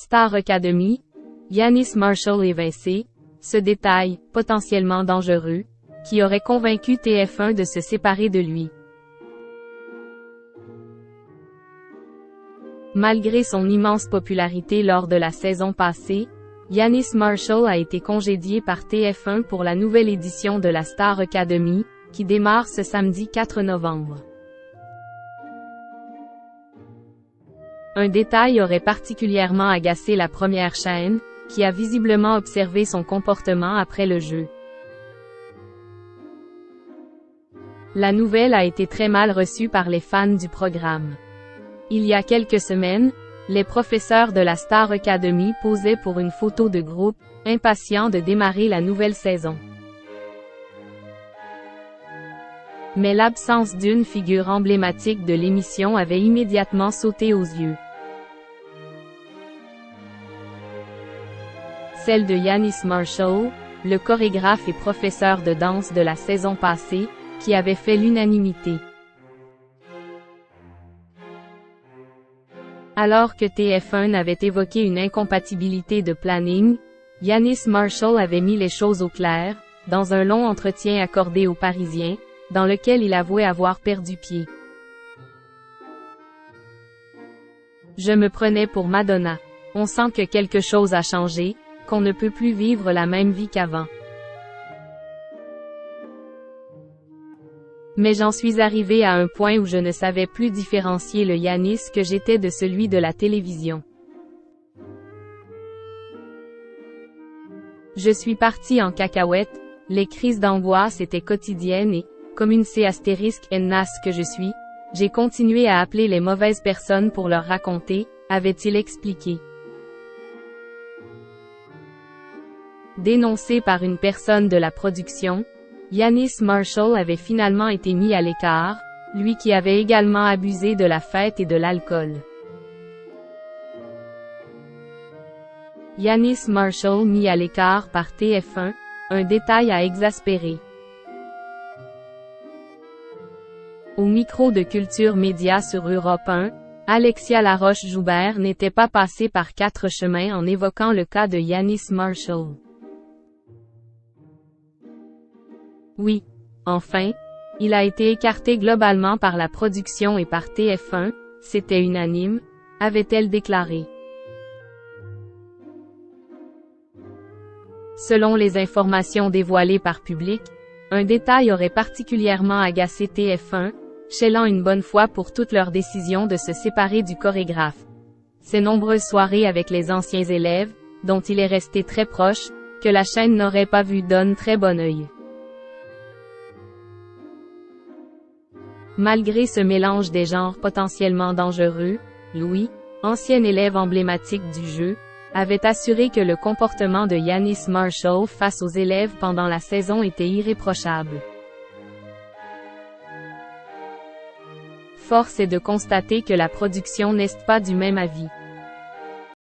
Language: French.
Star Academy, Yannis Marshall évincé, ce détail, potentiellement dangereux, qui aurait convaincu TF1 de se séparer de lui. Malgré son immense popularité lors de la saison passée, Yannis Marshall a été congédié par TF1 pour la nouvelle édition de la Star Academy, qui démarre ce samedi 4 novembre. Un détail aurait particulièrement agacé la première chaîne, qui a visiblement observé son comportement après le jeu. La nouvelle a été très mal reçue par les fans du programme. Il y a quelques semaines, les professeurs de la Star Academy posaient pour une photo de groupe, impatients de démarrer la nouvelle saison. Mais l'absence d'une figure emblématique de l'émission avait immédiatement sauté aux yeux. Celle de Yannis Marshall, le chorégraphe et professeur de danse de la saison passée, qui avait fait l'unanimité. Alors que TF1 avait évoqué une incompatibilité de planning, Yannis Marshall avait mis les choses au clair, dans un long entretien accordé aux Parisiens, dans lequel il avouait avoir perdu pied. Je me prenais pour Madonna. On sent que quelque chose a changé, qu'on ne peut plus vivre la même vie qu'avant. Mais j'en suis arrivé à un point où je ne savais plus différencier le Yannis que j'étais de celui de la télévision. Je suis parti en cacahuète, les crises d'angoisse étaient quotidiennes et, comme une C***N*** que je suis, j'ai continué à appeler les mauvaises personnes pour leur raconter, avait-il expliqué. Dénoncé par une personne de la production, Yannis Marshall avait finalement été mis à l'écart, lui qui avait également abusé de la fête et de l'alcool. Yannis Marshall mis à l'écart par TF1, un détail à exaspérer. Au micro de Culture Média sur Europe 1, Alexia Laroche-Joubert n'était pas passée par quatre chemins en évoquant le cas de Yannis Marshall. Oui, enfin, il a été écarté globalement par la production et par TF1, c'était unanime, avait-elle déclaré. Selon les informations dévoilées par Public, un détail aurait particulièrement agacé TF1, chêlant une bonne fois pour toutes leurs décisions de se séparer du chorégraphe. Ces nombreuses soirées avec les anciens élèves, dont il est resté très proche, que la chaîne n'aurait pas vu d'un très bon œil. Malgré ce mélange des genres potentiellement dangereux, Louis, ancien élève emblématique du jeu, avait assuré que le comportement de Yannis Marshall face aux élèves pendant la saison était irréprochable. Force est de constater que la production n'est pas du même avis.